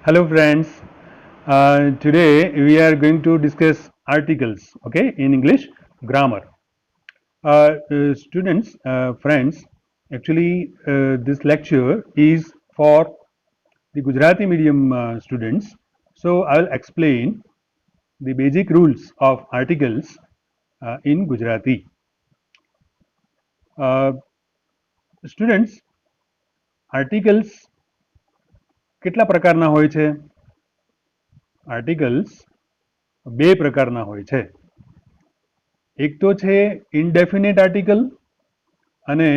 Hello friends. Today we are going to discuss articles, okay, in English grammar. Students, friends, actually this lecture is for the Gujarati medium students. So I'll explain the basic rules of articles in Gujarati. Uh, Students, articles કેટલા પ્રકારના હોય છે? Articles બે પ્રકારના હોય છે. એક તો છે ઇનડેફિનેટ આર્ટિકલ અને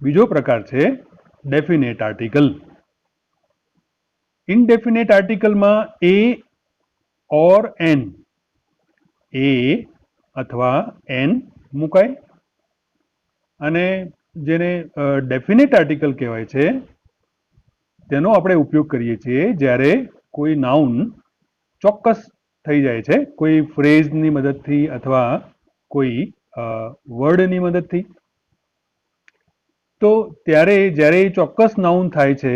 બીજો પ્રકાર છે ડેફિનેટ આર્ટિકલ. ઇનડેફિનેટ આર્ટિકલમાં એ ઓર એન એ અથવા એન મુકાય અને જેને ડેફિનેટ આર્ટિકલ કહેવાય છે તેનો આપણે ઉપયોગ કરીએ છીએ જ્યારે કોઈ નાઉન ચોક્કસ થઈ જાય છે કોઈ ફ્રેઝની મદદથી અથવા કોઈ વર્ડની મદદથી. તો ત્યારે જ્યારે એ ચોક્કસ નાઉન થાય છે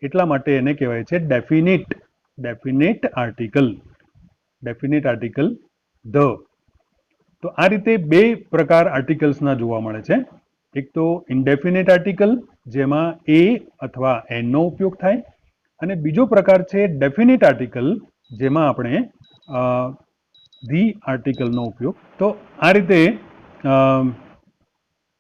એટલા માટે એને કહેવાય છે definite article. Definite article the. તો આ રીતે બે પ્રકાર આર્ટિકલ્સના જોવા મળે છે. એક તો ઇનડેફિનેટ આર્ટિકલ જેમાં એ અથવા એનનો ઉપયોગ થાય અને બીજો પ્રકાર છે ડેફિનેટ આર્ટિકલ જેમાં આપણે ધી આર્ટિકલનો ઉપયોગ. તો આ રીતે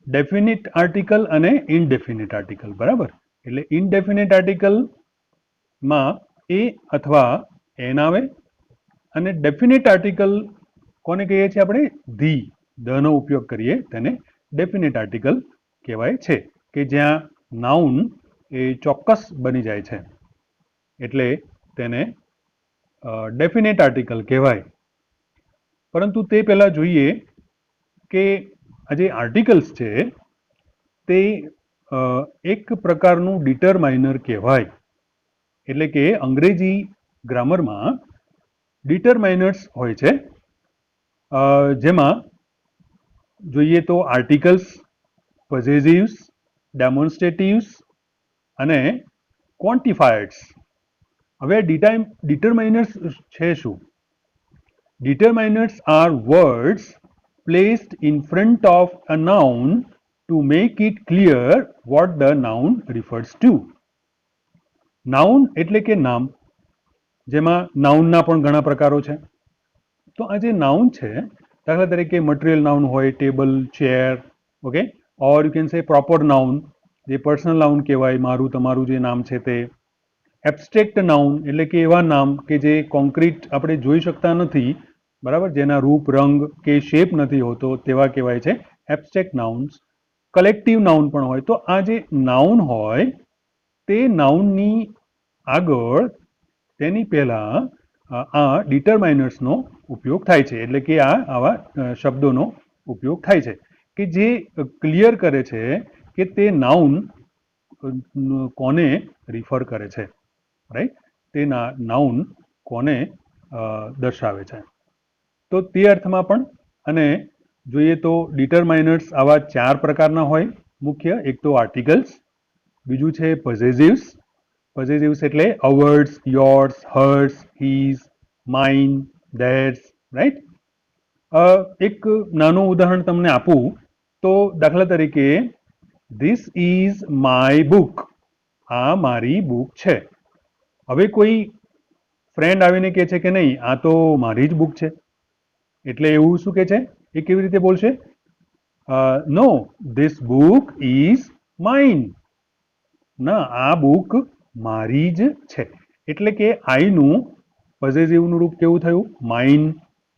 ડેફિનેટ આર્ટિકલ અને ઇનડેફિનેટ આર્ટિકલ, બરાબર. એટલે ઇનડેફિનેટ આર્ટિકલમાં એ અથવા એન આવે અને ડેફિનેટ આર્ટિકલ કોને કહીએ છીએ આપણે? ધી. ધનો ઉપયોગ કરીએ તેને ડેફિનેટ આર્ટિકલ કહેવાય છે કે જ્યાં નાઉન એ ચોક્કસ બની જાય છે એટલે તેને ડેફિનેટ આર્ટિકલ કહેવાય. પરંતુ તે પહેલાં જોઈએ કે આ જે આર્ટિકલ્સ છે તે એક પ્રકારનું ડિટરમાઇનર કહેવાય. એટલે કે અંગ્રેજી ગ્રામરમાં ડિટરમાઇનર્સ હોય છે જેમાં જોઈએ તો આર્ટિકલ્સ, પોઝેસિવ્સ, ડેમોન્સ્ટ્રેટિવ્સ અને ક્વોન્ટિફાયર્સ. હવે ડિટરમાઇનર્સ છે શું? Determinants are words placed in front of a noun to make it clear what the noun refers to. Noun એટલે કે નામ, જેમાં નાઉનના પણ ઘણા પ્રકારો છે. તો આ જે નાઉન છે, દાખલા તરીકે મટીરિયલ નાઉન હોય, table, chair, okay, or you can say proper noun, જે પર્સનલ નાઉન કહેવાય, મારું તમારું જે નામ છે તે. એબ્સ્ટ્રેક્ટ નાઉન એટલે કે એવા નામ કે જે કોન્ક્રીટ આપણે જોઈ શકતા નથી, બરાબર, જેના રૂપ, રંગ કે શેપ નથી હોતો તેવા કહેવાય છે એબ્સ્ટ્રેક્ટ નાઉન્સ. કલેક્ટિવ નાઉન પણ હોય. તો આ જે નાઉન હોય તે નાઉનની આગળ તેની પહેલા આ ડિટરમાઇનર્સનો ઉપયોગ થાય છે. એટલે કે આ આવા શબ્દોનો ઉપયોગ થાય છે કે જે ક્લિયર કરે છે કે તે નાઉન કોને રિફર કરે છે, રાઈટ, તે નાઉન કોને દર્શાવે છે. તો તે અર્થમાં પણ. અને જોઈએ તો ડિટરમાઇનર્સ આવા ચાર પ્રકારના હોય મુખ્ય. એક તો આર્ટિકલ્સ, બીજું છે પોઝેસિવ્સ. પોઝેસિવ્સ એટલે hours, yours, hers, his, mine, theirs, right. એક નાનું ઉદાહરણ તમને આપું તો દાખલા તરીકે ધીસ ઇઝ માય બુક. આ મારી બુક છે. હવે કોઈ ફ્રેન્ડ આવીને કહે છે કે નહીં આ તો મારી જ બુક છે, એટલે એવું શું કે છે? એ કેવી રીતે બોલશે? નો, ધીસ બુક ઇઝ માઇન. ના, આ બુક મારી જ છે. એટલે કે આઈનું પોઝેસિવનું રૂપ કેવું થયું? Mine,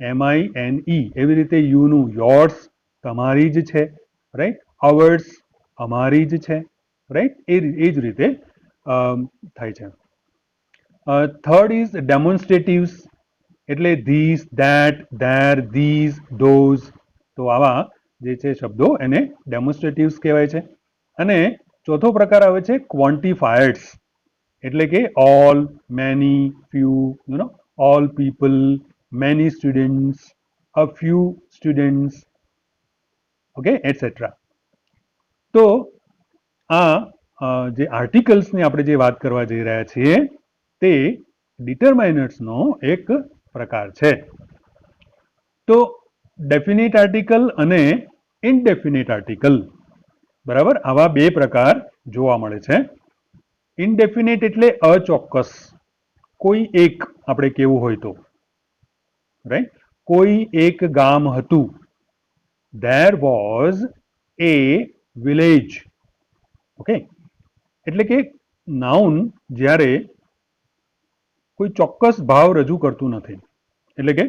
MINE. એવી રીતે યુનું યોર્સ, તમારી જ છે, રાઈટ. અવર્સ, અમારી જ છે, રાઈટ. એ જ રીતે થાય છે. થર્ડ ઇઝ ડેમોન્સ્ટ્રેટિવ્સ એટલે this, that, there, these, those. તો આવા જે છે શબ્દો એને ડેમોન્સ્ટ્રેટિવ્સ કહેવાય છે. અને ચોથો પ્રકાર આવે છે ક્વોન્ટિફાયર્સ એટલે કે all, many, few, all people, many students, a few students, okay, etcetera. તો આ જે આર્ટિકલ્સની આપણે જે વાત કરવા જઈ રહ્યા છીએ તે ડિટરમાઇનર્સનો એક પ્રકાર છે. તો ડેફિનેટ આર્ટિકલ અને ઇનડેફિનેટ આર્ટિકલ, બરાબર, આવા બે પ્રકાર જોવા મળે છે. ઇનડેફિનેટ એટલે અચોક્કસ, કોઈ એક આપણે કેવું હોય તો, રાઈટ, કોઈ એક ગામ હતું. There was A village. Okay, એટલે કે નાઉન જ્યારે કોઈ ચોક્કસ ભાવ રજૂ કરતું નથી, એટલે કે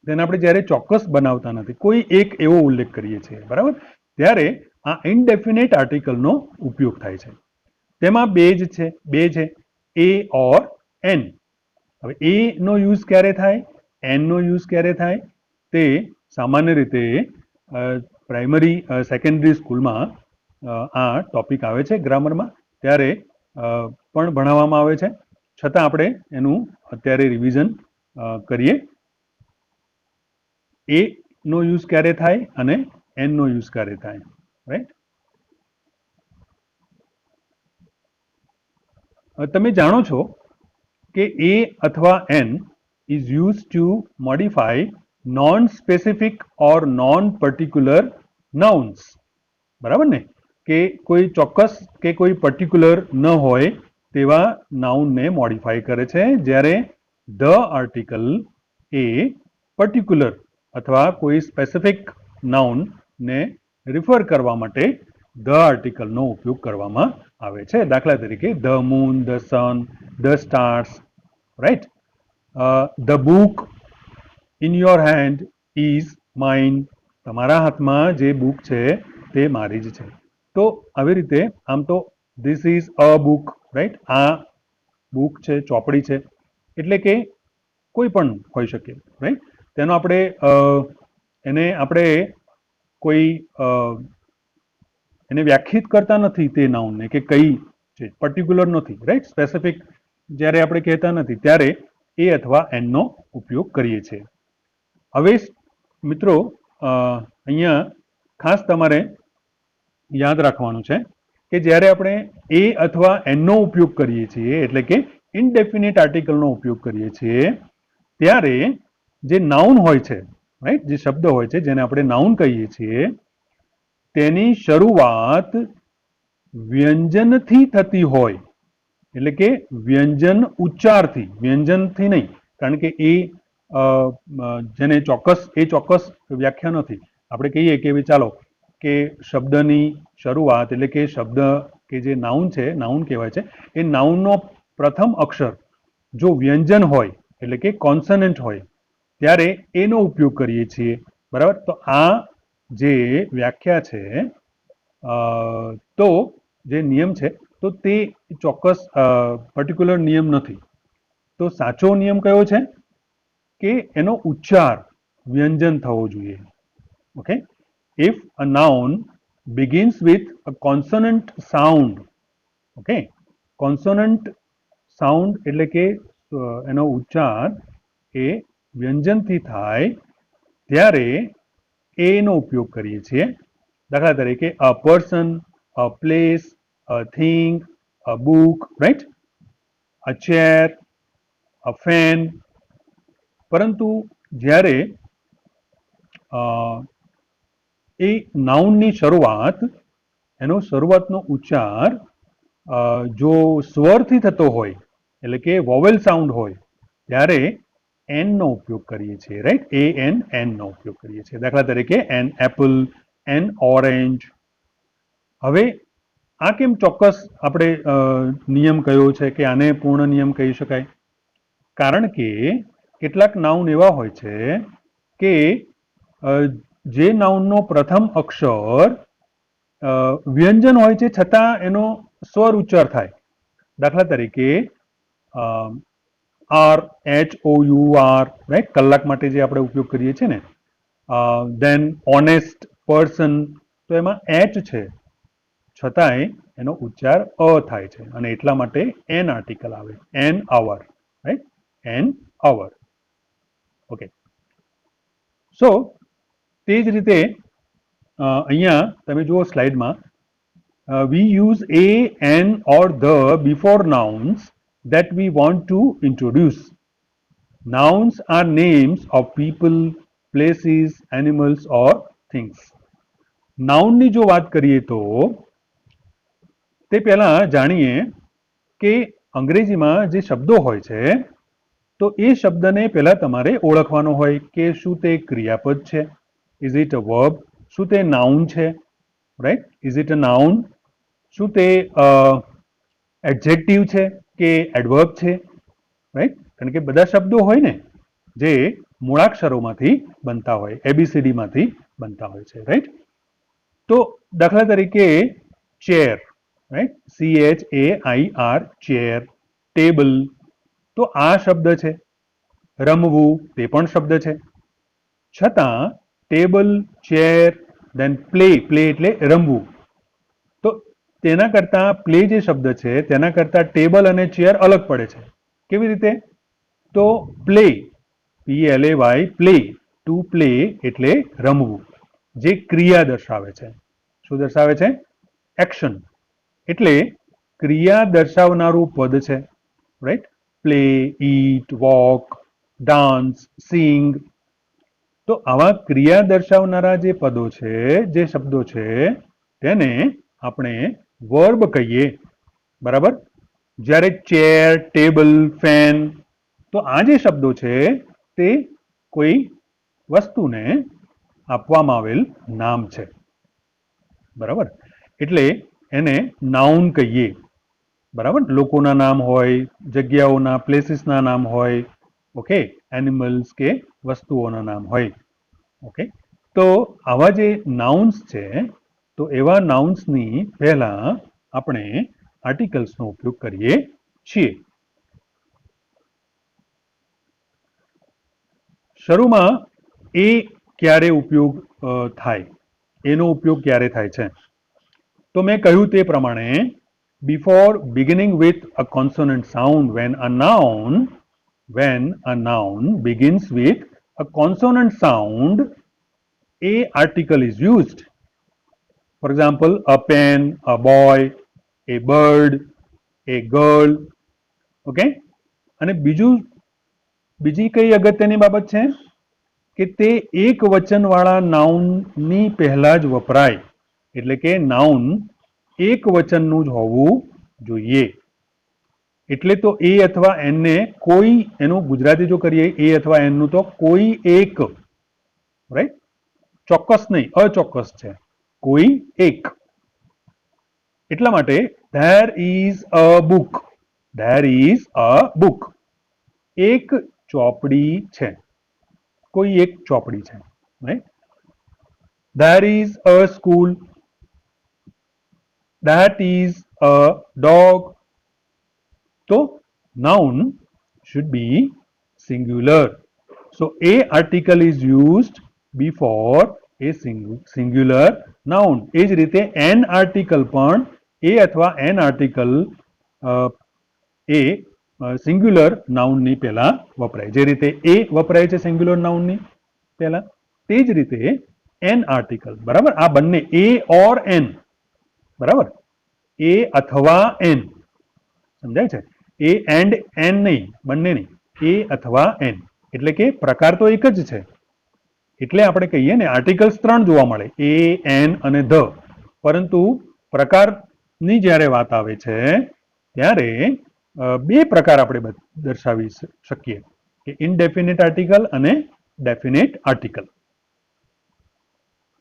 તેને આપણે જ્યારે ચોક્કસ બનાવતા નથી, કોઈ એક એવો ઉલ્લેખ કરીએ છીએ, બરાબર, ત્યારે આ ઇનડેફિનેટ આર્ટિકલનો ઉપયોગ થાય છે. તેમાં બે છે, એ ઓર એન. હવે એ નો યુઝ ક્યારે થાય, એન નો યુઝ ક્યારે થાય, તે સામાન્ય રીતે પ્રાઇમરી સેકન્ડરી સ્કૂલમાં આ ટોપિક આવે છે ગ્રામરમાં, ત્યારે પણ ભણાવવામાં આવે છે. છતાં આપણે એનું અત્યારે રિવિઝન કરીએ. એ નો યુઝ ક્યારે થાય અને એન નો યુઝ ક્યારે થાય, રાઈટ. તમે જાણો છો કે એ અથવા an is use to modify non specific or non particular nouns, બરાબર ને, કે કોઈ ચોક્કસ કે કોઈ પર્ટિક્યુલર ન હોય તેવા નાઉનને મોડિફાય કરે છે, જ્યારે ધ આર્ટિકલ એ પર્ટિક્યુલર અથવા કોઈ સ્પેસિફિક નાઉનને રિફર કરવા માટે ધ આર્ટિકલનો ઉપયોગ કરવામાં આવે છે. દાખલા તરીકે the moon, the sun, the stars, right. The book in your hand is mine. તમારા હાથમાં જે બુક છે તે મારી જ છે. તો આવી રીતે આમ તો this is a book, right, આ બુક છે, ચોપડી છે, એટલે કે કોઈ પણ હોઈ શકે, રાઈટ. તેનો આપણે કોઈ એને વ્યાખ્યાયિત કરતા નથી તે નાઉનને, કે કઈ છે, પર્ટિક્યુલર નથી, રાઈટ, સ્પેસિફિક જ્યારે આપણે કહેતા નથી ત્યારે એ અથવા એનનો ઉપયોગ કરીએ છીએ. હવે મિત્રો અહીંયા ખાસ તમારે યાદ રાખવાનું છે કે જ્યારે આપણે એ અથવા એનનો ઉપયોગ કરીએ છીએ, એટલે કે ઇનડેફિનેટ આર્ટિકલનો ઉપયોગ કરીએ છીએ, ત્યારે જે નાઉન હોય છે, રાઈટ, જે શબ્દ હોય છે જેને આપણે નાઉન કહીએ છીએ, તેની શરૂઆત વ્યંજનથી થતી હોય, એટલે કે વ્યંજન ઉચ્ચારથી, વ્યંજનથી નહીં, કારણ કે એ જેને ચોક્કસ વ્યાખ્યા નથી. આપણે કહીએ કે ચાલો કે શબ્દની શરૂઆત, એટલે કે શબ્દ કે જે નાઉન છે, નાઉન કહેવાય છે, એ નાઉનનો પ્રથમ અક્ષર જો વ્યંજન હોય, એટલે કે કોન્સનન્ટ હોય, ત્યારે એનો ઉપયોગ કરીએ છીએ, બરાબર. તો આ જે વ્યાખ્યા છે, તો જે નિયમ છે, તો તે ચોક્કસ પર્ટિક્યુલર નિયમ નથી. તો સાચો નિયમ કયો છે કે એનો ઉચ્ચાર વ્યંજન થવો જોઈએ. Okay, if a noun begins with a consonant sound, okay, consonant sound એટલે કે એનો ઉચ્ચાર એ વ્યંજનથી થાય ત્યારે એનો ઉપયોગ કરીએ છીએ. દાખલા તરીકે a person, a place, a thing, a book, right, a chair, a fan. પરંતુ જ્યારે એ નાઉનની શરૂઆત, એનો શરૂઆતનો ઉચ્ચાર જો સ્વરથી થતો હોય, એટલે કે વોવેલ સાઉન્ડ હોય, ત્યારે એન નો ઉપયોગ કરીએ છીએ, રાઈટ, એન નો ઉપયોગ કરીએ છીએ. દાખલા તરીકે એન એપલ, એન ઓરેન્જ. હવે આ કેમ ચોક્કસ આપણે નિયમ કયો છે કે આને પૂર્ણ નિયમ કહી શકાય? કારણ કે કેટલાક નાઉન એવા હોય છે કે જે નાઉનનો પ્રથમ અક્ષર વ્યંજન હોય છે, છતાં એનો સ્વર ઉચ્ચાર થાય. દાખલા તરીકે આર, HOUR, રાઈટ, કલાક માટે જે આપણે ઉપયોગ કરીએ છીએ ને, દેન ઓનેસ્ટ પર્સન, તો એમાં એચ છે, છતાંય એનો ઉચ્ચાર અ થાય છે, અને એટલા માટે એન આર્ટિકલ આવે, an hour, right, an hour. Okay, so તે જ રીતે અહીંયા તમે જુઓ સ્લાઇડમાં, we use a, an or the before nouns that we want to introduce. Nouns are names of people, places, animals or things. Noun ની જો વાત કરીએ તો તે પહેલા જાણીએ કે અંગ્રેજીમાં જે શબ્દો હોય છે તો એ શબ્દને પહેલા તમારે ઓળખવાનો હોય કે શું તે ક્રિયાપદ છે, ઇઝ ઇટ અ વર્બ, શું તે નાઉન છે, right, is it a noun, શું તે એડજેક્ટિવ છે કે એડવર્બ છે, રાઈટ, કારણ કે બધા શબ્દો હોય ને જે મૂળાક્ષરોમાંથી બનતા હોય, એબીસીડી માંથી બનતા હોય છે, રાઈટ. તો દાખલા તરીકે chair, right, CHAIR, chair, table, તો આ શબ્દ છે. રમવું તે પણ શબ્દ છે. છતાં ટેબલ, ચેર, દેન પ્લે, પ્લે એટલે રમવું, તો તેના કરતા પ્લે જે શબ્દ છે તેના કરતા ટેબલ અને ચેર અલગ પડે છે. કેવી રીતે? તો play, PLAY, play, to play એટલે રમવું, જે ક્રિયા દર્શાવે છે. શું દર્શાવે છે? એક્શન. એટલે ક્રિયા દર્શાવનારું પદ છે, રાઈટ. પ્લે, ઈટ, વોક, ડાન્સ, સિંગ. તો આવા ક્રિયા દર્શાવનારા જે પદો છે, જે શબ્દો છે, તેને આપણે વર્બ કહીએ, બરાબર. જ્યારે ચેર, ટેબલ, ફેન, તો આ જે શબ્દો છે તે કોઈ વસ્તુને આપવામાં આવેલ નામ છે, બરાબર. એટલે એને નાઉન કહીએ, બરાબર. લોકોના નામ હોય, જગ્યાઓના, પ્લેસીસના નામ હોય, ઓકે, એનિમલ્સ કે વસ્તુઓના નામ હોય, ઓકે. તો આવા જે નાઉન્સ છે તો એવા નાઉન્સની પહેલા આપણે આર્ટિકલ્સનો ઉપયોગ કરીએ છીએ. શરૂમાં એ ક્યારે ઉપયોગ થાય, એનો ઉપયોગ ક્યારે થાય છે? તો મેં કહ્યું તે પ્રમાણે before beginning with a consonant sound, when a noun begins with a consonant sound, a article is used. For example, a pen, a boy, a bird, a girl. Okay? અને બીજી કઈ અગત્યની બાબત છે કે તે એક વચન વાળા નાઉનની પહેલા જ વપરાય, એટલે કે નાઉન એક વચનનું જ હોવું જોઈએ. એટલે તો એ અથવા એન ને કોઈ, એનું ગુજરાતી જો કરીએ એ અથવા એન નું તો કોઈ એક, રાઈટ, ચોક્કસ નહીં, અચોક્કસ છે, કોઈ એક. એટલા માટે there is a book, there is a book, એક ચોપડી છે, કોઈ એક ચોપડી છે, right. There is a school, that is a dog. So noun should be singular. So a article is used before a singular noun. એ જ રીતે an article પણ એ અથવા an article એ સિંગ્યુલર નાઉનની પહેલા વપરાય. જે રીતે એ વપરાય છે સિંગ્યુલર નાઉનની પહેલા, તે જ રીતે એન આર્ટિકલ, બરાબર. આ બંને એ ઓર એન, બરાબર, એ અથવા એન, સમજાય છે? એ એન્ડ એન નહીં, બંને નહીં, એ અથવા એન, એટલે કે પ્રકાર તો એક જ છે. એટલે આપણે કહીએ ને આર્ટિકલ્સ 3 જોવા મળે, એ, એન અને ધ, પરંતુ પ્રકારની જ્યારે વાત આવે છે ત્યારે બે પ્રકાર આપણે દર્શાવી શકીએ, કે ઇનડેફિનેટ આર્ટિકલ અને definite article.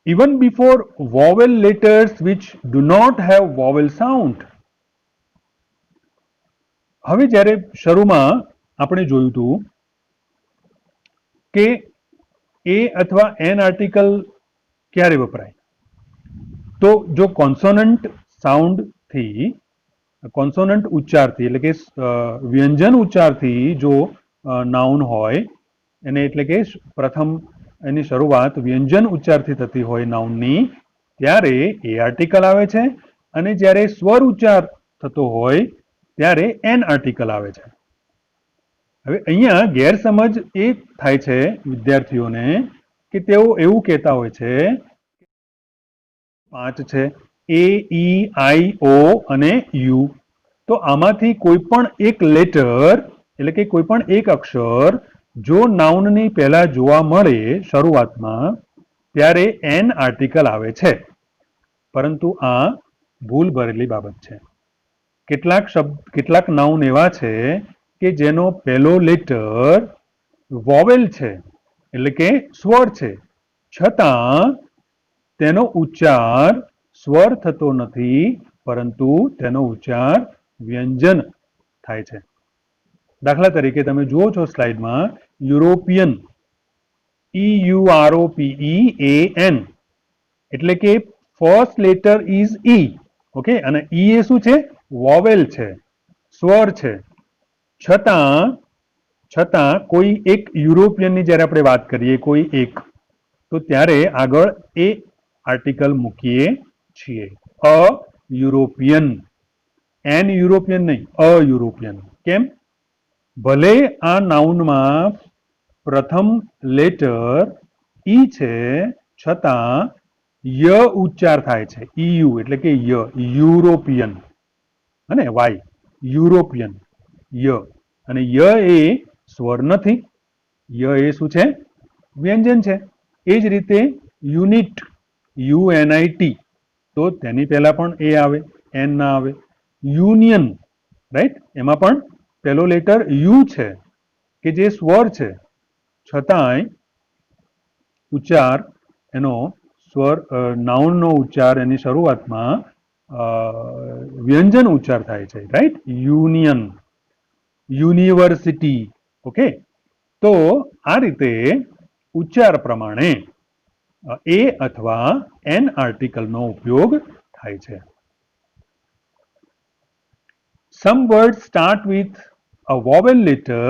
Even before vowel letters which do not have vowel sound. હવે જ્યારે શરૂમાં આપણે જોયું હતું કે એ અથવા એન આર્ટિકલ ક્યારે વપરાય, તો જો કોન્સોનન્ટ સાઉન્ડથી, કોન્સોનન્ટ ઉચ્ચારથી, એટલે કે વ્યંજન ઉચ્ચારથી જો નાઉન હોય એને, એટલે કે પ્રથમ એની શરૂઆત વ્યંજન ઉચ્ચારથી થતી હોય નાઉનની, ત્યારે એ આર્ટિકલ આવે છે, અને જ્યારે સ્વર ઉચ્ચાર થતો હોય ત્યારે એન આર્ટિકલ આવે છે. હવે અહીંયા ગેરસમજ એ થાય છે વિદ્યાર્થીઓને કે તેઓ એવું કહેતા હોય છે 5 છે, એ, ઈ, આઈ, ઓ અને યુ, તો આમાંથી કોઈ પણ એક લેટર એટલે કે કોઈ પણ એક અક્ષર જો નાઉનની પહેલા જોવા મળે શરૂઆતમાં ત્યારે એન આર્ટિકલ આવે છે, પરંતુ આ ભૂલ ભરેલી બાબત છે. કેટલાક નાઉન એવા છે કે જેનો પહેલો લેટર વોવેલ છે એટલે કે સ્વર છે, છતાં તેનો ઉચ્ચાર સ્વર થતો નથી, પરંતુ તેનો ઉચ્ચાર વ્યંજન થાય છે. દાખલા તરીકે તમે જુઓ છો સ્લાઇડમાં યુરોપિયન, EUROPEAN, એટલે કે first letter is E. Okay, અને ઈ એ શું છે? વોવેલ છે, સ્વર છે. છતાં કોઈ એક યુરોપિયનની જ્યારે આપણે વાત કરીએ કોઈ એક, તો ત્યારે આગળ એ આર્ટિકલ મૂકીએ છીએ. અ યુરોપિયન, એન યુરોપિયન નહીં, અ યુરોપિયન. કેમ? ભલે આ નાઉનમાં પ્રથમ લેટર ઈ છે, છતાં ય ઉચ્ચાર થાય છે, EU એટલે કે યુરોપિયન, અને વાય યુરોપિયન, ય, અને ય એ સ્વર નથી, ય એ શું છે? વ્યંજન છે. એ જ રીતે યુનિટ, UNIT, તો તેની પહેલા પણ એ આવે, એન ના આવે. યુનિયન, રાઈટ, એમાં પણ પહેલો લેટર યુ છે કે જે સ્વર છે, છતાંય ઉચ્ચાર એનો સ્વર નાઉનનો ઉચ્ચાર એની શરૂઆતમાં વ્યંજન ઉચ્ચાર થાય છે, રાઈટ. Union, university. ઓકે, તો આ રીતે ઉચ્ચાર પ્રમાણે એ અથવા એન આર્ટિકલનો ઉપયોગ થાય છે. Some words start with a vowel letter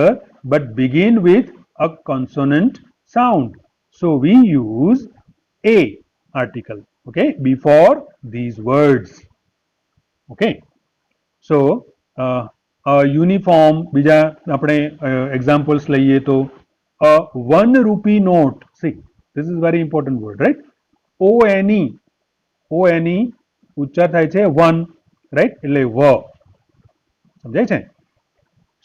but begin with a consonant sound. So we use a article, okay, before these words. Okay. So uniform, બીજા આપણે examples લઈએ તો a 1 rupee note. See, this is very important word, right? ONE, ONE ઉચ્ચાર થાય છે 1, right? એટલે વ. સમજાય છે?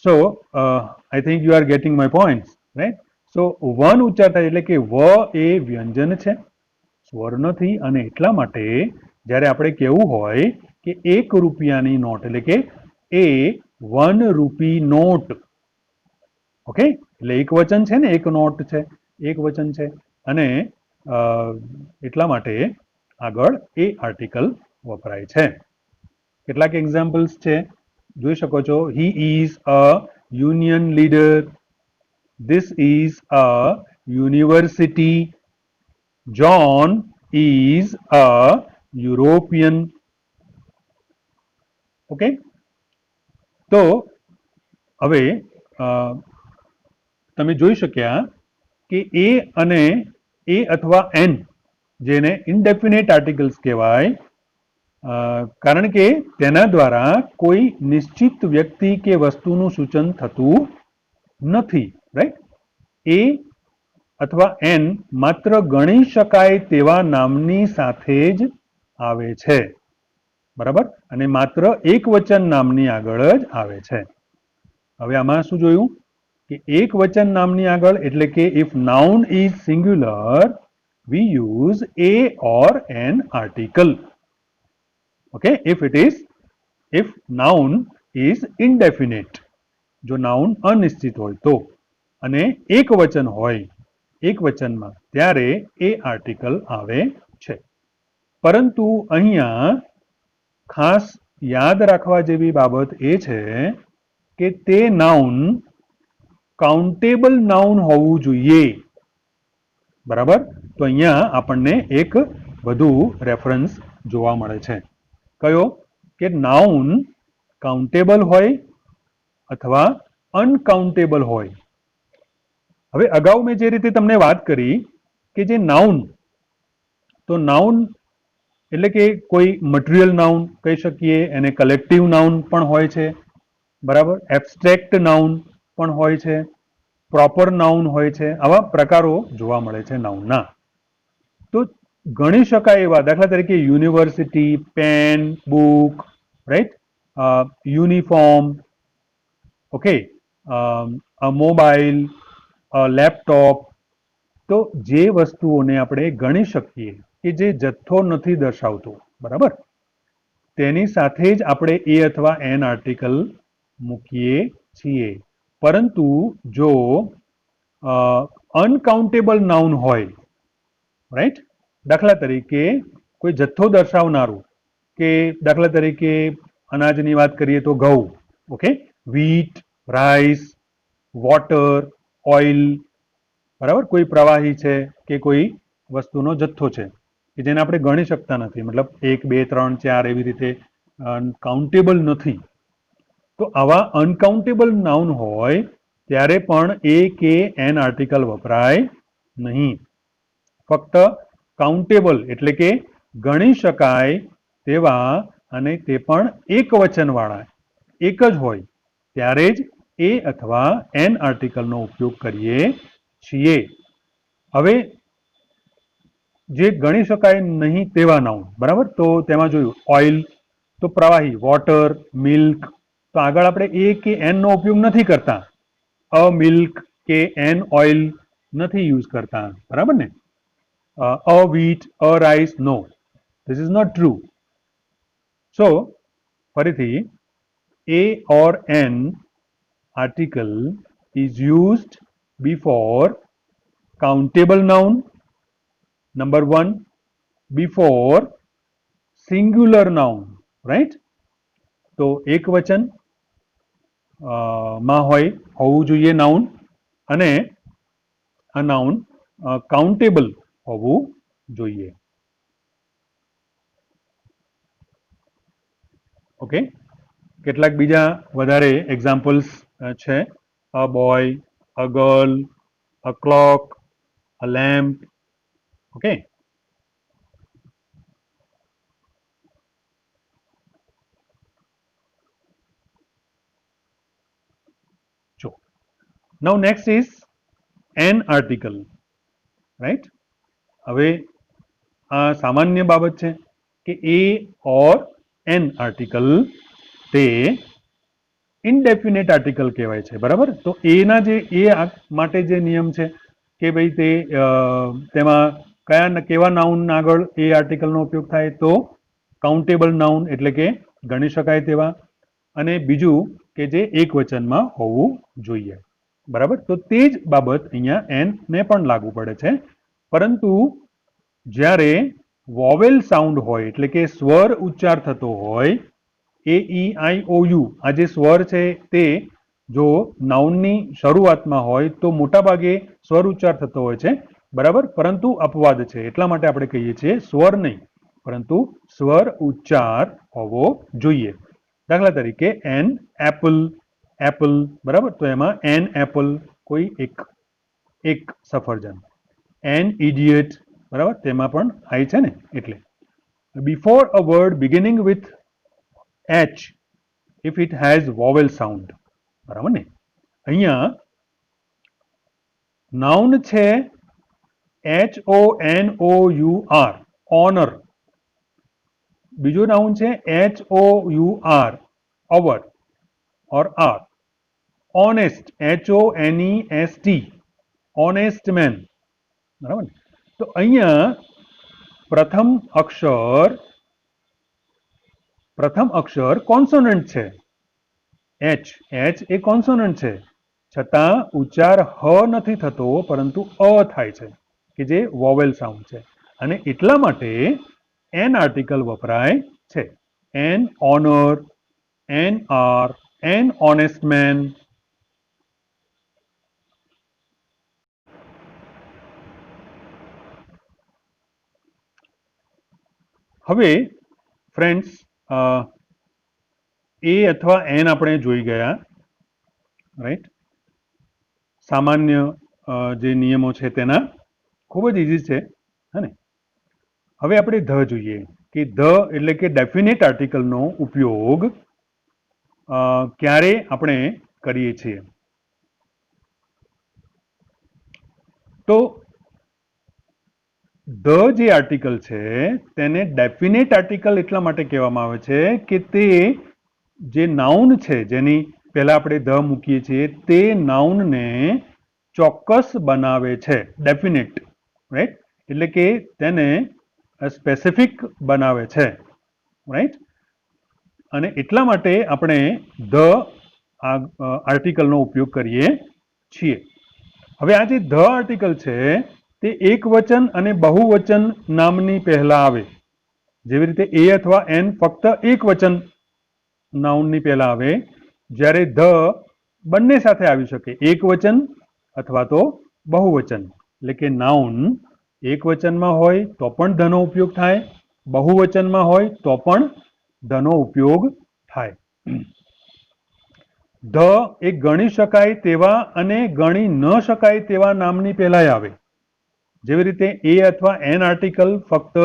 So I think you are getting my points, right. So 1 ઉચ્ચાર થાય એટલે કે વ એ વ્યંજન છે, સ્વર નથી, અને એટલા માટે જ્યારે આપણે કહેવું હોય કે 1 રૂપિયાની નોટ એટલે કે એ 1 રૂપી નોટ, ઓકે, એટલે એક વચન છે ને, એક નોટ છે, એક વચન છે, અને એટલા માટે આગળ એ આર્ટિકલ વપરાય છે. કેટલાક એક્ઝામ્પલ્સ છે, જોઈ શકો છો. He is a union leader, this is a university, John is a European. Okay, તો હવે તમે જોઈ શક્યા કે એ અને એ અથવા એન, જેને ઇનડેફિનેટ આર્ટિકલ્સ કહેવાય, કારણ કે તેના દ્વારા કોઈ નિશ્ચિત વ્યક્તિ કે વસ્તુનું સૂચન થતું નથી, રાઈટ. એ અથવા એન માત્ર ગણી શકાય તેવા નામની સાથે જ આવે છે, બરાબર, અને માત્ર એક વચન નામની આગળ જ આવે છે. હવે આમાં શું જોયું કે એક વચન નામની આગળ એટલે કે if noun is singular we use a or an article. Okay, if noun is indefinite, જો નાઉન અનિશ્ચિત હોય તો, અને એક વચન હોય, એક વચનમાં, ત્યારે એ આર્ટિકલ આવે છે. પરંતુ અહીંયા ખાસ યાદ રાખવા જેવી બાબત એ છે કે તે નાઉન કાઉન્ટેબલ નાઉન હોવું જોઈએ, બરાબર. તો અહીંયા આપણને એક વધુ રેફરન્સ જોવા મળે છે. કયો? કે નાઉન કાઉન્ટેબલ હોય અથવા અનકાઉન્ટેબલ હોય. હવે અગાઉ મેં જે રીતે તમને વાત કરી કે જે નાઉન, તો નાઉન એટલે કે કોઈ મટીરિયલ નાઉન કહી શકીએ, એને કલેક્ટિવ નાઉન પણ હોય છે, બરાબર, એબ્સ્ટ્રેક્ટ નાઉન પણ હોય છે, પ્રોપર નાઉન હોય છે. આવા પ્રકારો જોવા મળે છે નાઉનના. તો ગણી શકાય એવા, દાખલા તરીકે university, pen, book, right, uniform, okay, a mobile, laptop. તો જે વસ્તુઓને આપણે ગણી શકીએ કે જે જથ્થો નથી દર્શાવતો, બરાબર, તેની સાથે જ આપણે એ અથવા એન આર્ટિકલ મૂકીએ છીએ. પરંતુ જો અનકાઉન્ટેબલ નાઉન હોય, રાઈટ, દાખલા તરીકે કોઈ જથ્થો દર્શાવનારું, કે દાખલા તરીકે અનાજની વાત કરીએ તો ઘઉં, okay, wheat, rice, water, oil, બરાબર, કોઈ પ્રવાહી છે કે કોઈ વસ્તુનો જથ્થો છે કે જેને આપણે ગણી શકતા નથી, મતલબ 1, 2, 3, 4 એવી રીતે કાઉન્ટેબલ નથી. તો આવા અનકાઉન્ટેબલ નાઉન હોય ત્યારે પણ એ કે એન આર્ટિકલ વપરાય નહીં. ફક્ત કાઉન્ટેબલ એટલે કે ગણી શકાય તેવા, અને તે પણ એક વચનવાળા, એક જ હોય ત્યારે જ એ અથવા એન આર્ટિકલનો ઉપયોગ કરીએ છીએ. હવે જે ગણી શકાય નહીં તેવા નાઉન, બરાબર, તો તેમાં જોયું ઓઇલ, તો પ્રવાહી, વોટર, મિલ્ક. તો આગળ આપણે એ કે એન નો ઉપયોગ નથી કરતા, અ મિલ્ક કે એન ઓઇલ નથી યુઝ કરતા, બરાબર ને. a wheat, a rice, no, this is not true. So ફરીથી, a or an article is used before countable noun, number 1, before singular noun, right. તો એક વચન માં હોવું જોઈએ નાઉન, અને આ નાઉન કાઉન્ટેબલ હોવું જોઈએ. ઓકે, કેટલાક બીજા વધારે એક્ઝામ્પલ્સ છે. A boy, a girl, a clock, a lamp. Okay, જો now next is an article, right. હવે આ સામાન્ય બાબત છે કે એ ઓર એન આર્ટિકલ તે ઇનડેફિનેટ આર્ટિકલ કહેવાય છે, બરાબર. તો એના જે એ માટે જે નિયમ છે કે ભાઈ તે તેમાં કેવા નાઉન આગળ એ આર્ટિકલનો ઉપયોગ થાય, તો કાઉન્ટેબલ નાઉન એટલે કે ગણી શકાય તેવા, અને બીજું કે જે એક વચનમાં હોવું જોઈએ, બરાબર. તો તે જ બાબત અહીંયા એન ને પણ લાગુ પડે છે. પરંતુ જ્યારે વોવેલ સાઉન્ડ હોય એટલે કે સ્વર ઉચ્ચાર થતો હોય, એ ઈ આઈ ઓ યુ, આ જે સ્વર છે તે જો નાઉનની શરૂઆતમાં હોય તો મોટા ભાગે સ્વર ઉચ્ચાર થતો હોય છે, બરાબર, પરંતુ અપવાદ છે, એટલા માટે આપણે કહીએ છીએ સ્વર નહીં પરંતુ સ્વર ઉચ્ચાર હોવો જોઈએ. દાખલા તરીકે એન એપલ, એપલ, બરાબર, તો એમાં એન એપલ કોઈ એક સફરજન. એન ઇડિયટ, બરાબર, તેમાં પણ આઈ છે ને, એટલે before a word beginning with H if it has vowel sound, બરાબર ને. અહીંયા નાઉન છે HONOUR, ઓનર. બીજું નાઉન છે HOUR, hour or our. Honest, HONEST, honest man, બરાબર ને. તો અહીંયા પ્રથમ અક્ષર કોન્સોનન્ટ છે, એચ એ કોન્સોનન્ટ છે, છતાં ઉચ્ચાર હ નથી થતો પરંતુ અ થાય છે, કે જે વોવેલ સાઉન્ડ છે, અને એટલા માટે એન આર્ટિકલ વપરાય છે. An honour, an hour, an honest man. હવે ફ્રેન્ડ્સ, એ અથવા એન આપણે જોઈ ગયા, રાઈટ. સામાન્ય જે નિયમો છે તેના ખૂબ જ ઇઝી છે, હે ને. હવે આપણે ધ જોઈએ કે ધ એટલે કે ડેફિનેટ આર્ટિકલનો ઉપયોગ ક્યારે આપણે કરીએ છીએ. તો ધ જે આર્ટિકલ છે તેને ડેફિનેટ આર્ટિકલ એટલા માટે કહેવામાં આવે છે કે તે જે નાઉન છે જેની પહેલા આપણે ધ મૂકીએ છીએ તે નાઉનને ચોક્કસ બનાવે છે, ડેફિનેટ, રાઈટ, એટલે કે તેને સ્પેસિફિક બનાવે છે, રાઈટ. અને એટલા માટે આપણે ધ આર્ટિકલનો ઉપયોગ કરીએ છીએ. હવે આ જે ધ આર્ટિકલ છે તે એકવચન અને બહુવચન નામની પહેલા આવે. જેવી રીતે એ અથવા એન ફક્ત એકવચન નાઉનની પહેલા આવે, જ્યારે ધ બંને સાથે આવી શકે, એકવચન અથવા તો બહુવચન. એટલે કે નાઉન એકવચનમાં હોય તો પણ ધનો ઉપયોગ થાય, બહુવચનમાં હોય તો પણ ધનો ઉપયોગ થાય. ધ એ ગણી શકાય તેવા અને ગણી ન શકાય તેવા નામની પહેલાય આવે. જેવી રીતે એ અથવા એન આર્ટિકલ ફક્ત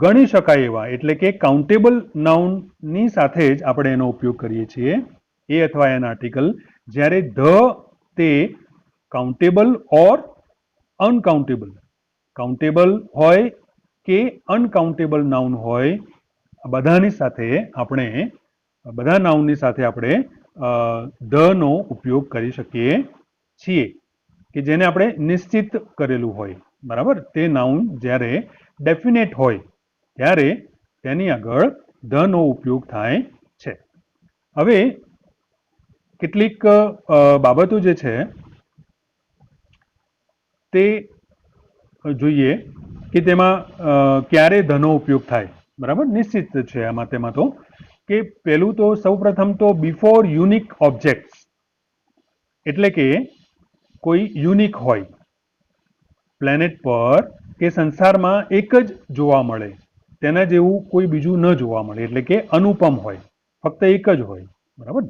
ગણી શકાય એવા એટલે કે કાઉન્ટેબલ નાઉનની સાથે જ આપણે એનો ઉપયોગ કરીએ છીએ, એ અથવા એન આર્ટિકલ. જ્યારે ધ તે કાઉન્ટેબલ ઓર અનકાઉન્ટેબલ, કાઉન્ટેબલ હોય કે અનકાઉન્ટેબલ નાઉન હોય, બધાની સાથે આપણે બધા નાઉનની સાથે આપણે ધ નો ઉપયોગ કરી શકીએ છીએ, કે જેને આપણે નિશ્ચિત કરેલું હોય, બરાબર. તે નાઉન જ્યારે ડેફિનેટ હોય ત્યારે તેની આગળ ધ નો ઉપયોગ થાય છે. હવે કેટલીક બાબતો જે છે તે જોઈએ કે તેમાં ક્યારે ધનો ઉપયોગ થાય, બરાબર. નિશ્ચિત છે આમાં તેમાં તો, કે પહેલું તો સૌપ્રથમ તો બિફોર યુનિક ઓબ્જેક્ટ્સ, એટલે કે કોઈ યુનિક હોય, પ્લેનેટ પર કે સંસારમાં એક જ જોવા મળે, તેના જેવું કોઈ બીજું ન જોવા મળે, એટલે કે અનુપમ હોય, ફક્ત એક જ હોય, બરાબર.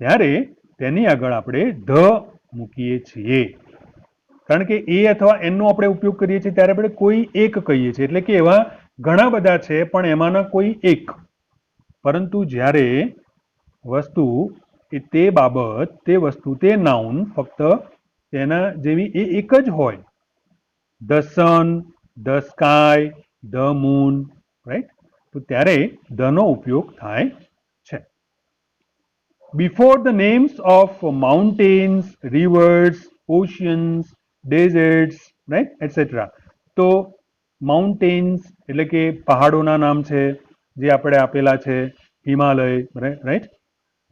ત્યારે તેની આગળ આપણે ધ મૂકીએ છીએ. કારણ કે એ અથવા એનનો આપણે ઉપયોગ કરીએ છીએ ત્યારે આપણે કોઈ એક કહીએ છીએ, એટલે કે એવા ઘણા બધા છે પણ એમાંના કોઈ એક. પરંતુ જ્યારે વસ્તુ તે બાબત, તે વસ્તુ, તે નાઉન ફક્ત તેના જેવી એ એક જ હોય, the sun, the sky, the moon, right, તો ત્યારે ધ નો ઉપયોગ થાય છે. Before the names of mountains, rivers, oceans, deserts, right, etcetera. તો માઉન્ટેન્સ એટલે કે પહાડોના નામ છે જે આપણે આપેલા છે, હિમાલય, રાઈટ.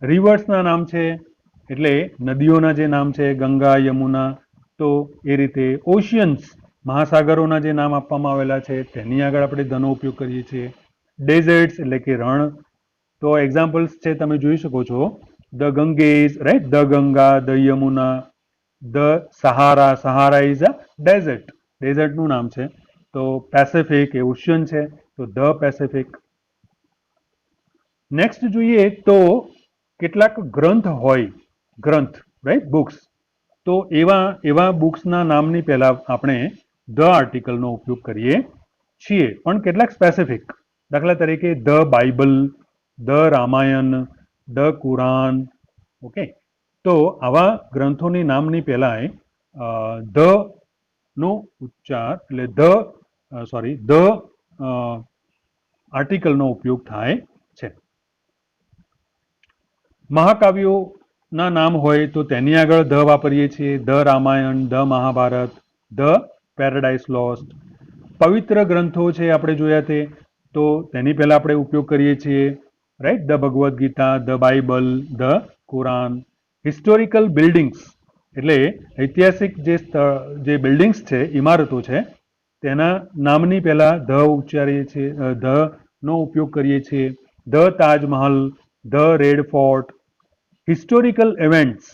રિવર્સના નામ છે એટલે નદીઓના જે નામ છે, ગંગા, યમુના, તો એ રીતે. ઓશિયન્સ, મહાસાગરોના જે નામ આપવામાં આવેલા છે તેની આગળ આપણે ધનો ઉપયોગ કરીએ છીએ. ડેઝર્ટ્સ એટલે કે રણ, તો એક્ઝામ્પલ્સ છે તમે જોઈ શકો છો, the Ganges, right, the Ganga, the Yamuna, the Sahara, Sahara is a desert, ડેઝર્ટનું નામ છે. તો પેસિફિક એ ઓશિયન છે, તો ધ પેસિફિક. નેક્સ્ટ જોઈએ તો કેટલાક ગ્રંથ હોય, ગ્રંથ, રાઈટ, બુક્સ. તો એવા એવા બુક્સના નામની પહેલા આપણે ધ આર્ટિકલનો ઉપયોગ કરીએ છીએ, પણ કેટલાક સ્પેસિફિક. દાખલા તરીકે the Bible, the Ramayana, the Quran, okay. તો આવા ગ્રંથોની નામની પહેલાં ધ નો ઉચ્ચાર એટલે ધ આર્ટિકલનો ઉપયોગ થાય છે. મહાકાવ્યોના નામ હોય તો તેની આગળ ધ વાપરીએ છીએ, the Ramayana, the Mahabharata, the Paradise Lost. પવિત્ર ગ્રંથો છે આપણે જોયા તે, તો તેની પહેલા આપણે ઉપયોગ કરીએ છીએ, right, the Bhagavad Gita, the Bible, the Quran. Historical buildings એટલે ઐતિહાસિક જે બિલ્ડિંગ્સ છે, ઇમારતો છે, તેના નામની પહેલા ધ ઉચ્ચારીએ છીએ, ધ નો ઉપયોગ કરીએ છીએ. The Taj Mahal, the red fort. Historical events,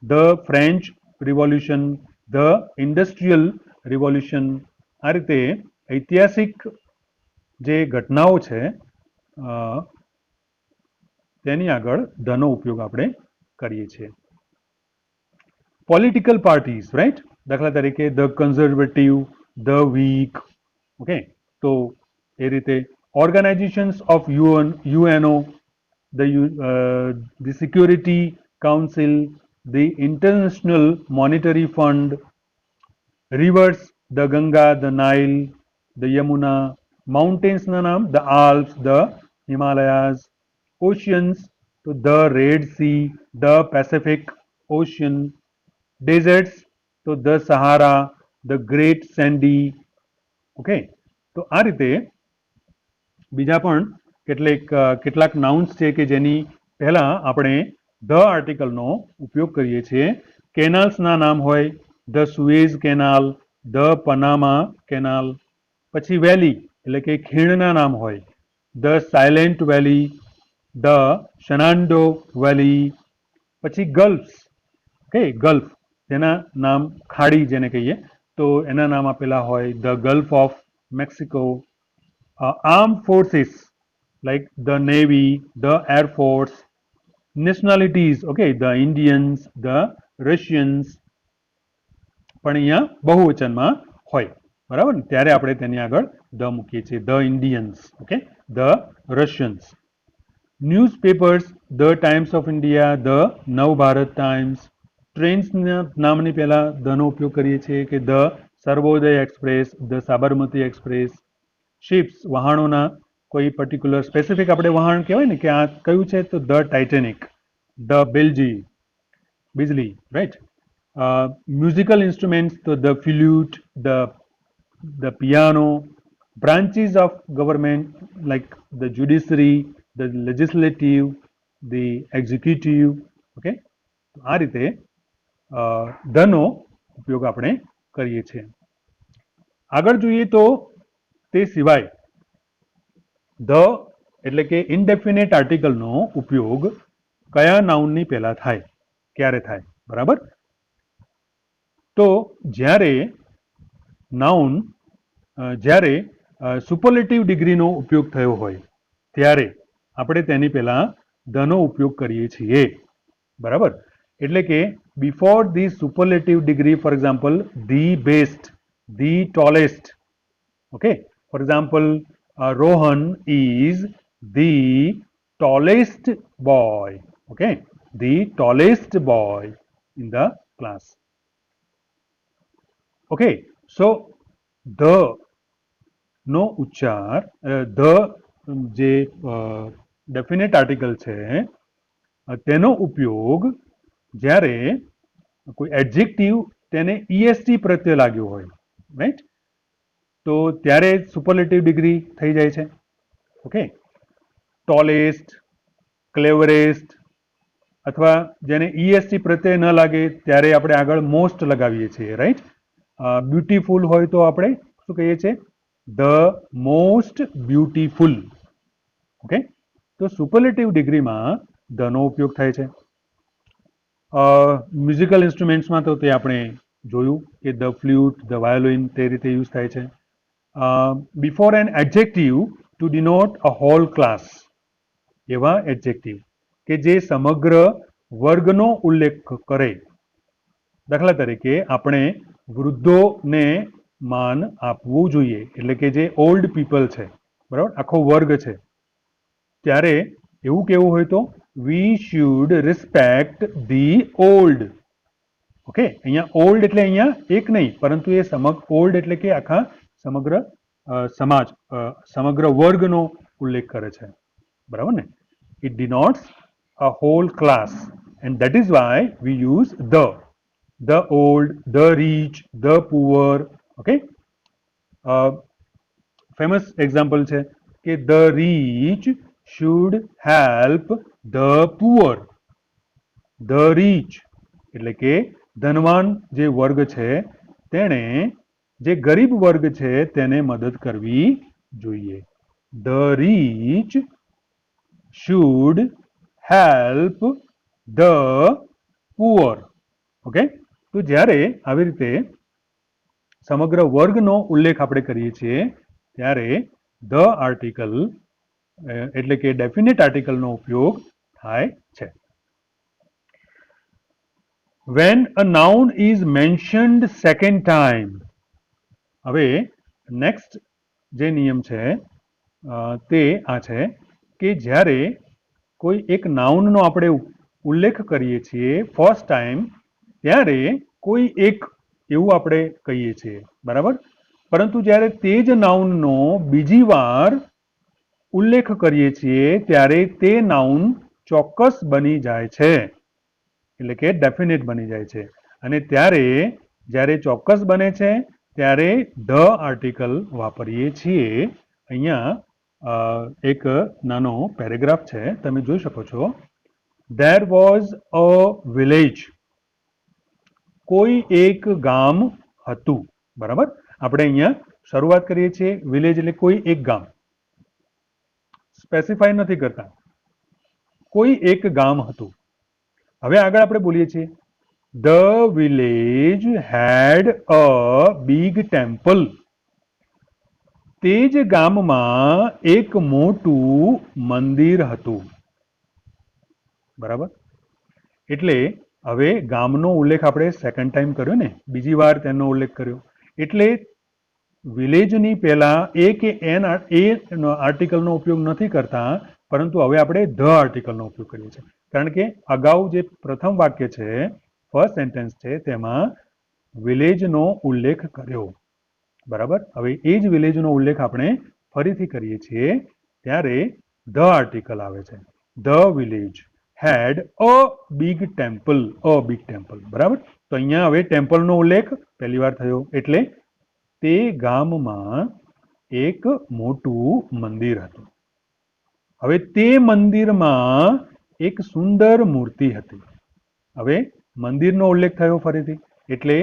the French revolution, the industrial revolution. આ રીતે ઐતિહાસિક જે ઘટનાઓ છે તેની આગળ ધનો ઉપયોગ આપણે કરીએ છીએ. પોલિટિકલ પાર્ટીઝ, રાઈટ, દાખલા તરીકે the conservative, the week, okay. તો એ રીતે organisations of UNO, the Security Council, the International Monetary Fund. Rivers, the Ganga, the Nile, the Yamuna. Mountains na naam, the Alps, the Himalayas. Oceans તો the Red Sea, the Pacific Ocean. Deserts તો the Sahara, the Great Sandy. Okay, તો આ રીતે બીજા પણ કેટલાક nouns છે કે જેની પહેલા આપણે ધ આર્ટિકલનો ઉપયોગ કરીએ છીએ. કેનાલ્સના નામ હોય, the Suez canal, the Panama canal. પછી વેલી એટલે કે ખીણના નામ હોય, the Silent Valley, the Shenandoah valley. પછી ગલ્ફ્સ, ઓકે, ગલ્ફ જેના નામ ખાડી જેને કહીએ તો એના નામ આપેલા હોય, the Gulf of Mexico. Arm forces like the navy, the air force. Nationalities, okay, the Indians, the Russians. પણ અહીંયા બહુવચનમાં હોય, બરાબર ને, ત્યારે આપણે તેની આગળ ધ મૂકીએ છીએ, the Indians, okay, the Russians. Newspapers, the Times of India, the Nav Bharat times. ટ્રેન્સના નામની પહેલા ધનો ઉપયોગ કરીએ છીએ કે the Sarvodaya Express, the Sabarmati Express. Ships, વહાણોના કોઈ પર્ટિક્યુલર સ્પેસિફિક આપણે વહાણ કહેવાય ને કે આ કયું છે તો the Titanic, the Bijli, right. Musical instruments તો the flute, the piano. branches of government like the judiciary, the legislative, the executive. Okay, આ રીતે ધનો ઉપયોગ આપણે કરીએ છીએ. આગળ જોઈએ તો તે સિવાય ધ એટલે કે ઇનડેફિનેટ આર્ટિકલનો ઉપયોગ કયા નાઉનની પહેલા થાય, ક્યારે થાય, બરાબર? તો જ્યારે નાઉન જ્યારે સુપરલેટિવ ડિગ્રીનો ઉપયોગ થયો હોય ત્યારે આપણે તેની પહેલા ધનો ઉપયોગ કરીએ છીએ, બરાબર? એટલે કે before the superlative degree, for example the best, the tallest. Okay, for example Rohan is the tallest boy. Okay, the tallest boy in the class. Okay, so the નો ઉચ્ચાર, ધ જે ડેફિનેટ આર્ટિકલ છે તેનો ઉપયોગ જ્યારે કોઈ એડજેક્ટિવ તેને EST પ્રત્યે લાગ્યો હોય, રાઈટ, તો ત્યારે સુપરલેટિવ ડિગ્રી થઈ જાય છે. ઓકે, ટોલેસ્ટ, ક્લેવરેસ્ટ, અથવા જેને ઈએસટી પ્રત્યે ન લાગે ત્યારે આપણે આગળ મોસ્ટ લગાવીએ છીએ, રાઈટ. બ્યુટીફુલ હોય તો આપણે શું કહીએ છીએ? The most beautiful. ઓકે, તો સુપરલેટિવ ડિગ્રીમાં ધનો ઉપયોગ થાય છે. મ્યુઝિકલ ઇન્સ્ટ્રુમેન્ટ્સમાં તો તે આપણે જોયું કે ધ ફ્લ્યુટ, ધ વાયોલિન, તે રીતે યુઝ થાય છે. Before an adjective to denote a whole class, એવા એડજેક્ટિવ કે જે સમગ્ર વર્ગનો ઉલ્લેખ કરે. દાખલા તરીકે આપણે વૃદ્ધોને માન આપવું જોઈએ, એટલે કે જે ઓલ્ડ પીપલ છે, બરાબર, આખો વર્ગ છે, ત્યારે એવું કેવું હોય તો we should respect the old. Okay, અહીંયા ઓલ્ડ એટલે અહીંયા એક નહીં, પરંતુ એ ઓલ્ડ એટલે કે આખા સમગ્ર સમાજ, સમગ્ર વર્ગનો ઉલ્લેખ કરે છે, બરાબર ને. It denotes a whole class and that is why we use the old, the rich, the poor. Okay, famous example છે કે the rich should help the poor. The rich એટલે કે ધનવાન જે વર્ગ છે તેણે જે ગરીબ વર્ગ છે તેને મદદ કરવી જોઈએ. The rich should help the poor. Okay, તો જ્યારે આવી રીતે સમગ્ર વર્ગનો ઉલ્લેખ આપણે કરીએ છીએ ત્યારે ધ આર્ટિકલ એટલે કે ડેફિનેટ આર્ટિકલનો ઉપયોગ થાય છે. When a noun is mentioned second time, હવે નેક્સ્ટ જે નિયમ છે તે આ છે કે જ્યારે કોઈ એક નાઉનનો આપણે ઉલ્લેખ કરીએ છીએ ફર્સ્ટ ટાઈમ ત્યારે કોઈ એક એવું આપણે કહીએ છીએ, બરાબર? પરંતુ જ્યારે તે જ નાઉનનો બીજી વાર ઉલ્લેખ કરીએ છીએ ત્યારે તે નાઉન ચોક્કસ બની જાય છે, એટલે કે ડેફિનેટ બની જાય છે. અને જ્યારે ચોક્કસ બને છે ત્યારે ધ આર્ટિકલ વાપરીએ છીએ. અહીંયા એક નાનો પેરેગ્રાફ છે, તમે જોઈ શકો છો. There was a village. કોઈ એક ગામ હતું. બરાબર, આપણે અહીંયા શરૂઆત કરીએ છીએ વિલેજ એટલે કોઈ એક ગામ, સ્પેસિફાય નથી કરતા. કોઈ એક ગામ હતું. હવે આગળ આપણે બોલીએ છીએ the village had a big temple. તે જ ગામમાં એક મોટું મંદિર હતું. બરાબર, એટલે હવે ગામનો ઉલ્લેખ આપણે સેકન્ડ ટાઈમ કર્યો ને, બીજી વાર તેનો ઉલ્લેખ કર્યો. એટલે વિલેજની પહેલા એ કે એન આર્ટિકલનો ઉપયોગ નથી કરતા, પરંતુ હવે આપણે ધ આર્ટિકલનો ઉપયોગ કરીએ છીએ. કારણ કે અગાઉ જે પ્રથમ વાક્ય છે, ફર્સ્ટ સેન્ટેન્સ છે, તેમાં વિલેજનો ઉલ્લેખ કર્યો. બરાબર, હવે એ જ વિલેજનો ઉલ્લેખ આપણે ફરીથી કરીએ છીએ ત્યારે ધ આર્ટિકલ આવે છે. The village had a big temple. બરાબર, તો અહીંયા હવે ટેમ્પલનો ઉલ્લેખ પહેલી વાર થયો, એટલે તે ગામમાં એક મોટું મંદિર હતું. હવે તે મંદિરમાં એક સુંદર મૂર્તિ હતી. હવે મંદિરનો ઉલ્લેખ થયો ફરીથી, એટલે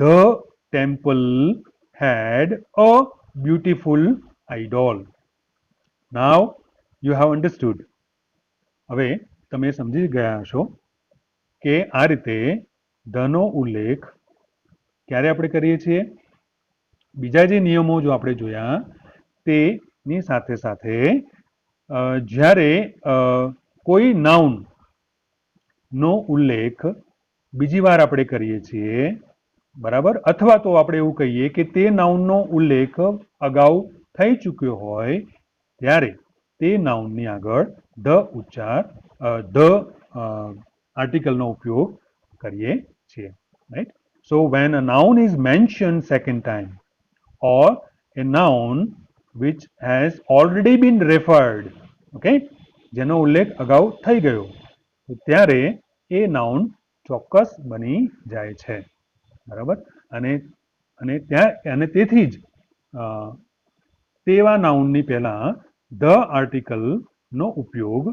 the temple had a beautiful idol. Now you have understood. હવે તમે સમજી ગયા હશો કે આ રીતે ધનો ઉલ્લેખ ક્યારે આપણે કરીએ છીએ. બીજા જે નિયમો જો આપણે જોયા તેની સાથે સાથે જ્યારે કોઈ નાઉન નો ઉલ્લેખ બીજી વાર આપણે કરીએ છીએ, બરાબર, અથવા તો આપણે એવું કહીએ કે તે નાઉનનો ઉલ્લેખ અગાઉ થઈ ચૂક્યો હોય ત્યારે તે નાઉનની આગળ ધ આર્ટિકલનો ઉપયોગ કરીએ છીએ. Right. So when a noun is mention second time or a noun which has already been referred, okay, જેનો ઉલ્લેખ અગાઉ થઈ ગયો, તો ત્યારે એ નાઉન ચોક્કસ બની જાય છે. બરાબર, અને તેથી જ તેવા નાઉનની પહેલા ધ આર્ટિકલનો ઉપયોગ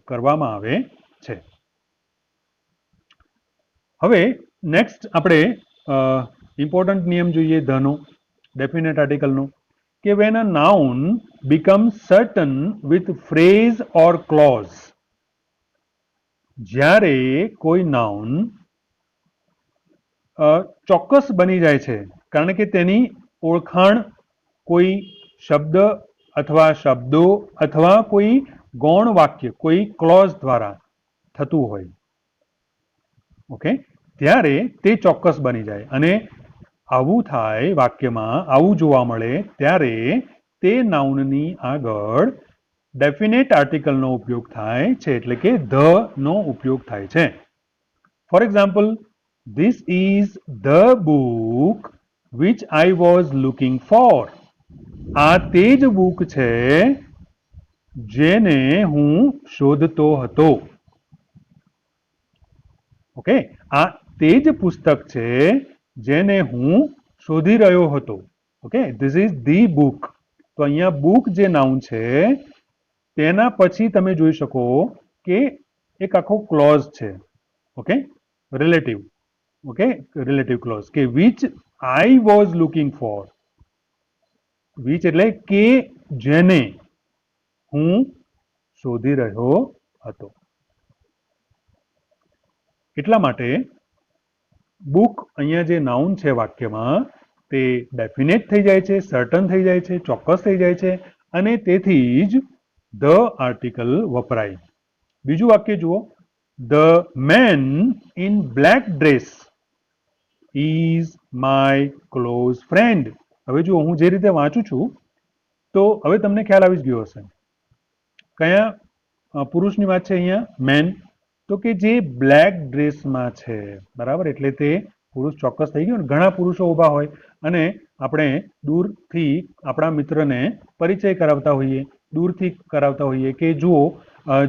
કરવામાં આવે છે. હવે નેક્સ્ટ આપણે ઇમ્પોર્ટન્ટ નિયમ જોઈએ ધનો ડેફિનેટ આર્ટિકલનો, કે when a noun becomes certain with phrase or clause. જ્યારે કોઈ નાઉન ચોક્કસ બની જાય છે, કારણ કે તેની ઓળખાણ કોઈ શબ્દ અથવા શબ્દો અથવા કોઈ ગૌણ વાક્ય, કોઈ ક્લોઝ દ્વારા થતું હોય, ઓકે, ત્યારે તે ચોક્કસ બની જાય. અને આવું થાય, વાક્યમાં આવું જોવા મળે ત્યારે તે નાઉનની આગળ ડેફિનેટ આર્ટિકલનો ઉપયોગ થાય છે, એટલે કે ધ નો ઉપયોગ થાય છે. For example, this is the book which I was looking four. આ તે જ બુક છે જેને હું શોધતો હતો. ઓકે, આ તે જ પુસ્તક છે જેને હું શોધી રહ્યો હતો. Okay, this is the book. તો અહીંયા બુક જે નાઉન છે તેના પછી તમે જોઈ શકો કે એક આખો ક્લોઝ છે. Okay, relative. Okay, relative clause, કે which I was looking for. Which એટલે કે જેને હું શોધી રહ્યો હતો. એટલા માટે બુક અહીંયા જે નાઉન છે વાક્યમાં તે ડેફિનેટ થઈ જાય છે, સર્ટન થઈ જાય છે, ચોક્કસ થઈ જાય છે, અને તેથી જ ધ આર્ટિકલ વપરાય. બીજું વાક્ય જુઓ, the man in black dress is my close friend. હવે જુઓ, હું જે રીતે વાંચું છું તો હવે તમને ખ્યાલ આવી જ ગયો હશે કયા પુરુષની વાત છે અહીંયા. મેન, તો કે જે બ્લેક ડ્રેસમાં છે. બરાબર, એટલે તે પુરુષ ચોક્કસ થઈ ગયો ને, ઘણા પુરુષો ઊભા હોય અને આપણે દૂરથી આપણા મિત્રને પરિચય કરાવતા હોઈએ, દૂરથી કરાવતા હોઈએ કે જુઓ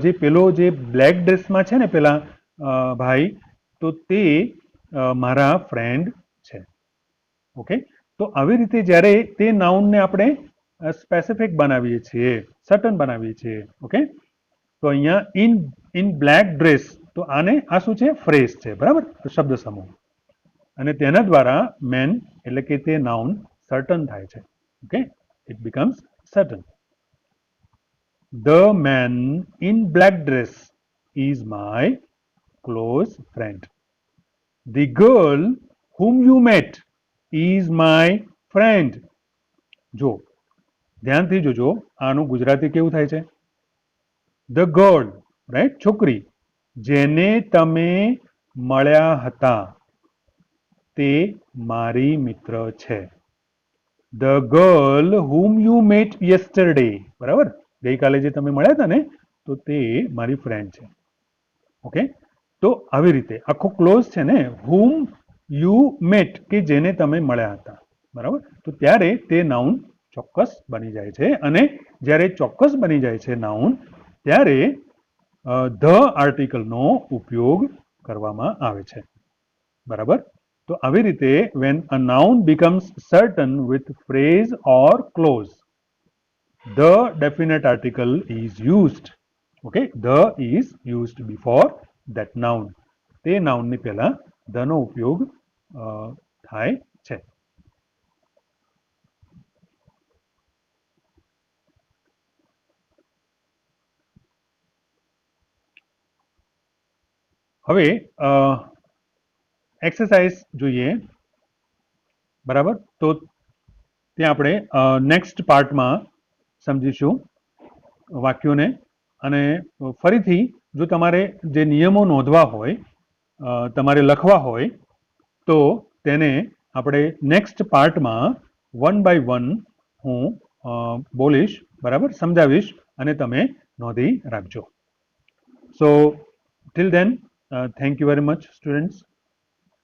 જે પેલો જે બ્લેક ડ્રેસમાં છે ને પેલા ભાઈ, તો તે મારા ફ્રેન્ડ છે. ઓકે, તો આવી રીતે જ્યારે તે નાઉનને આપણે સ્પેસિફિક બનાવીએ છીએ, સર્ટન બનાવીએ છીએ. ઓકે, તો અહીંયા ઇન બ્લેક ડ્રેસ, તો આને આ શું છે? ફ્રેઝ છે, બરાબર, શબ્દ સમૂહ. અને તેના દ્વારા મેન એટલે કે તે નાઉન સર્ટન થાય છે. Okay, it becomes certain. The man in black dress is my close friend. The girl whom you met is my friend. જો ધ્યાનથી જોજો, આનું ગુજરાતી કેવું થાય છે? ધ ગર્લ, રાઈટ, છોકરી, જેને તમે મળ્યા હતા તે મારી મિત્ર છે. The girl whom you met yesterday, બરાબર, ગઈકાલે જે તમે મળ્યા હતા ને, તો તે મારી ફ્રેન્ડ છે. ઓકે, તો આવી રીતે આખો ક્લોઝ છે ને, whom you met, કે જેને તમે મળ્યા હતા, બરાબર, તો ત્યારે તે નાઉન ચોક્કસ બની જાય છે. અને જ્યારે ચોક્કસ બની જાય છે નાઉન, ત્યારે ધ આર્ટિકલનો ઉપયોગ કરવામાં આવે છે. બરાબર, તો આવી રીતે when a noun becomes certain with phrase or clause, the definite article is used. Okay, the is used before that noun. તે નાઉનની પહેલા the નો ઉપયોગ થાય છે. હવે એક્સરસાઇઝ જોઈએ, બરાબર, તો ત્યાં આપણે નેક્સ્ટ પાર્ટમાં સમજીશું વાક્યોને. અને ફરીથી જો તમારે જે નિયમો નોંધવા હોય, તમારે લખવા હોય, તો તેને આપણે નેક્સ્ટ પાર્ટમાં 1 by 1 હું બોલીશ, બરાબર, સમજાવીશ, અને તમે નોંધી રાખજો. સો till then, thank you very much, students.